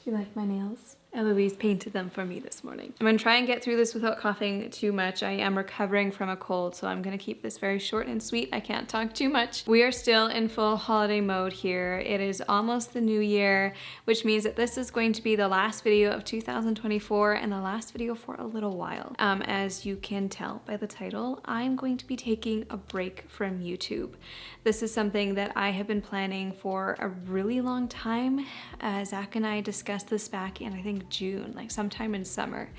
Do you like my nails? Eloise painted them for me this morning. I'm gonna try and get through this without coughing too much. I am recovering from a cold, so I'm gonna keep this very short and sweet. I can't talk too much. We are still in full holiday mode here. It is almost the new year, which means that this is going to be the last video of 2024 and the last video for a little while. As you can tell by the title, I'm going to be taking a break from YouTube. This is something that I have been planning for a really long time. Zach and I discussed this back in, I think, June, like sometime in summer,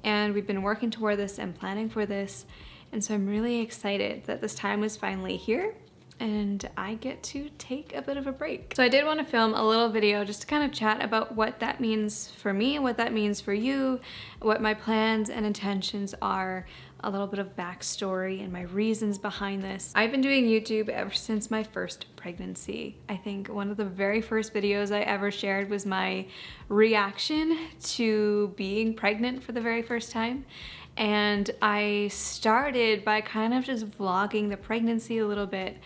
and we've been working toward this and planning for this, and so I'm really excited that this time is finally here and I get to take a bit of a break. So I did want to film a little video just to kind of chat about what that means for me, what that means for you, what my plans and intentions are, a little bit of backstory and my reasons behind this. I've been doing YouTube ever since my first pregnancy. I think one of the very first videos I ever shared was my reaction to being pregnant for the very first time. And I started by kind of just vlogging the pregnancy a little bit,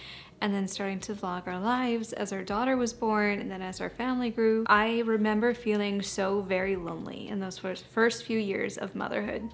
and then starting to vlog our lives as our daughter was born and then as our family grew. I remember feeling so very lonely in those first few years of motherhood,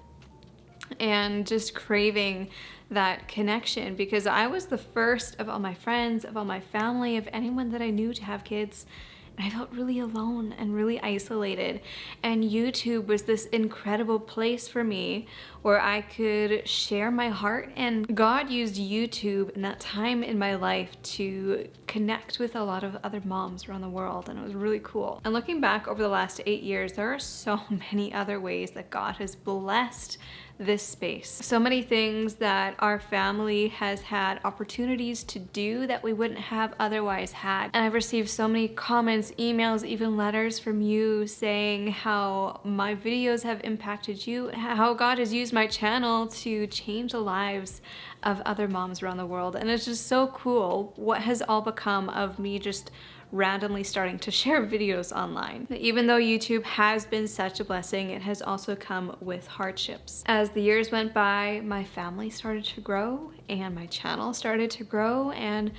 and just craving that connection, because I was the first of all my friends, of all my family, of anyone that I knew to have kids. And I felt really alone and really isolated. And YouTube was this incredible place for me where I could share my heart. And God used YouTube in that time in my life to connect with a lot of other moms around the world, and it was really cool. And looking back over the last 8 years, there are so many other ways that God has blessed this space. So many things that our family has had opportunities to do that we wouldn't have otherwise had. And I've received so many comments, emails, even letters from you saying how my videos have impacted you, how God has used my channel to change the lives of other moms around the world. And it's just so cool what has all become of me just randomly starting to share videos online. Even though YouTube has been such a blessing, it has also come with hardships. As the years went by, my family started to grow and my channel started to grow, and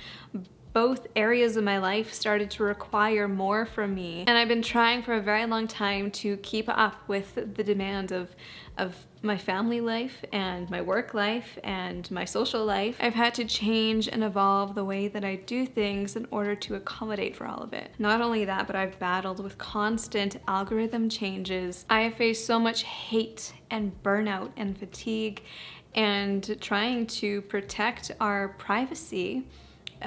both areas of my life started to require more from me. And I've been trying for a very long time to keep up with the demand of my family life and my work life and my social life. I've had to change and evolve the way that I do things in order to accommodate for all of it. Not only that, but I've battled with constant algorithm changes. I have faced so much hate and burnout and fatigue, and trying to protect our privacy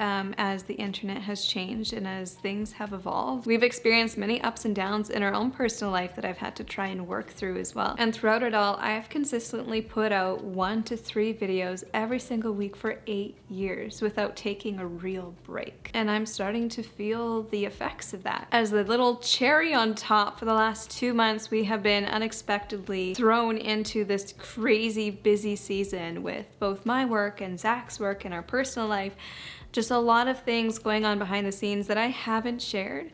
as the internet has changed and as things have evolved. We've experienced many ups and downs in our own personal life that I've had to try and work through as well. And throughout it all, I have consistently put out 1 to 3 videos every single week for 8 years without taking a real break. And I'm starting to feel the effects of that. As the little cherry on top, for the last 2 months, we have been unexpectedly thrown into this crazy busy season with both my work and Zach's work and our personal life. Just a lot of things going on behind the scenes that I haven't shared,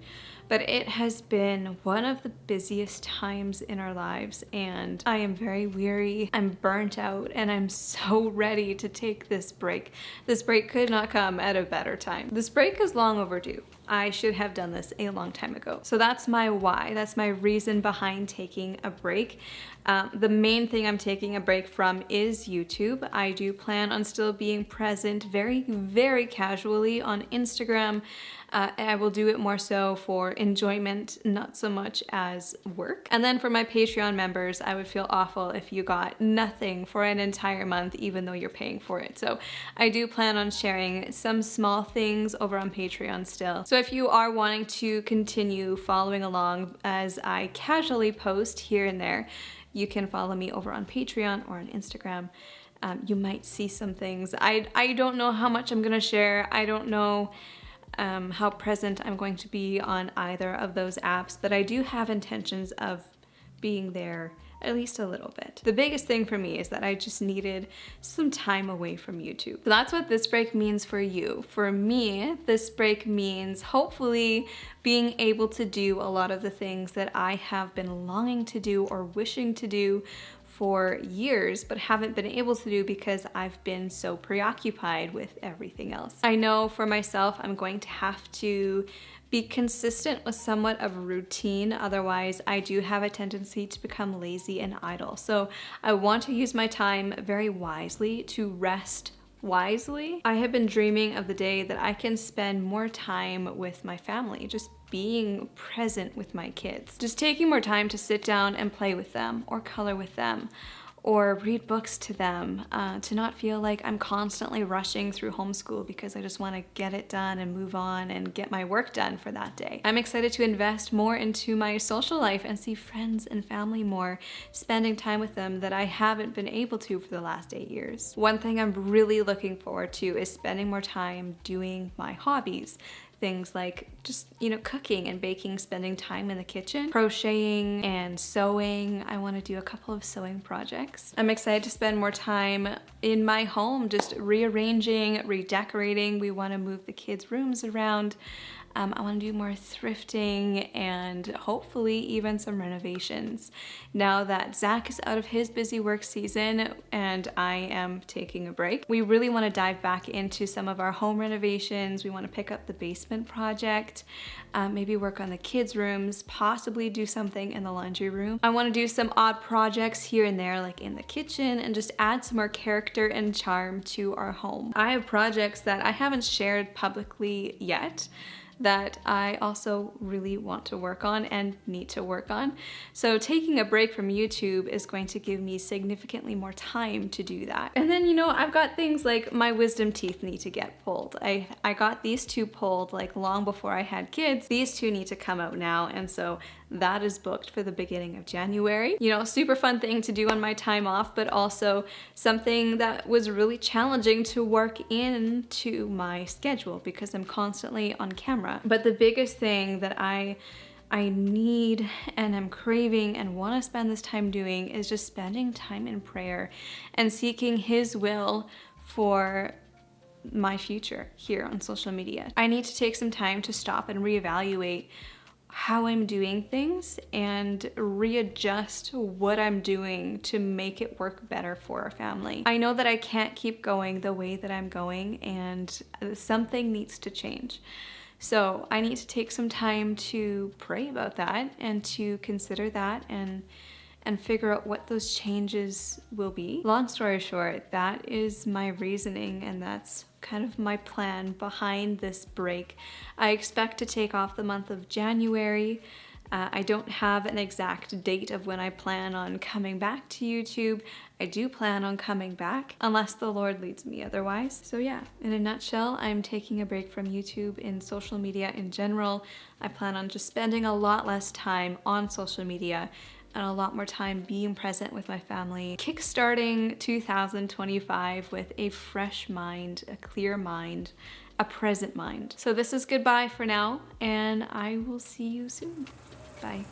but it has been one of the busiest times in our lives, and I am very weary, I'm burnt out, and I'm so ready to take this break. This break could not come at a better time. This break is long overdue. I should have done this a long time ago. So that's my why. That's my reason behind taking a break. The main thing I'm taking a break from is YouTube. I do plan on still being present very, very casually on Instagram. I will do it more so for enjoyment, not so much as work. And then for my Patreon members, I would feel awful if you got nothing for an entire month, even though you're paying for it. So I do plan on sharing some small things over on Patreon still. So if you are wanting to continue following along as I casually post here and there, you can follow me over on Patreon or on Instagram. You might see some things. I don't know how much I'm gonna share. I don't know how present I'm going to be on either of those apps, but I do have intentions of being there at least a little bit. The biggest thing for me is that I just needed some time away from YouTube. So that's what this break means for you. For me, this break means hopefully being able to do a lot of the things that I have been longing to do or wishing to do for years, but haven't been able to do because I've been so preoccupied with everything else. I know for myself, I'm going to have to be consistent with somewhat of a routine. Otherwise, I do have a tendency to become lazy and idle. So I want to use my time very wisely to rest wisely. I have been dreaming of the day that I can spend more time with my family, just being present with my kids, just taking more time to sit down and play with them or color with them or read books to them, to not feel like I'm constantly rushing through homeschool because I just want to get it done and move on and get my work done for that day. I'm excited to invest more into my social life and see friends and family more, spending time with them that I haven't been able to for the last 8 years. One thing I'm really looking forward to is spending more time doing my hobbies. Things like just, cooking and baking, spending time in the kitchen, crocheting and sewing. I want to do a couple of sewing projects. I'm excited to spend more time in my home, just rearranging, redecorating. We want to move the kids' rooms around. I want to do more thrifting and hopefully even some renovations. Now that Zach is out of his busy work season and I am taking a break, we really want to dive back into some of our home renovations. We want to pick up the basement project, maybe work on the kids' rooms, possibly do something in the laundry room. I want to do some odd projects here and there, like in the kitchen, and just add some more character and charm to our home. I have projects that I haven't shared publicly yet that I also really want to work on and need to work on. So taking a break from YouTube is going to give me significantly more time to do that. And then, I've got things like my wisdom teeth need to get pulled. I got these two pulled like long before I had kids. These two need to come out now, and so that is booked for the beginning of January. Super fun thing to do on my time off, but also something that was really challenging to work into my schedule because I'm constantly on camera. But the biggest thing that I need and I'm craving and want to spend this time doing is just spending time in prayer and seeking His will for my future here on social media. I need to take some time to stop and reevaluate how I'm doing things and readjust what I'm doing to make it work better for our family. I know that I can't keep going the way that I'm going, and something needs to change. So I need to take some time to pray about that and to consider that and figure out what those changes will be. Long story short, that is my reasoning, and that's kind of my plan behind this break. I expect to take off the month of January. I don't have an exact date of when I plan on coming back to YouTube. I do plan on coming back unless the Lord leads me otherwise. So yeah, in a nutshell, I'm taking a break from YouTube and social media in general. I plan on just spending a lot less time on social media and a lot more time being present with my family. Kickstarting 2025 with a fresh mind, a clear mind, a present mind. So this is goodbye for now, and I will see you soon. Bye.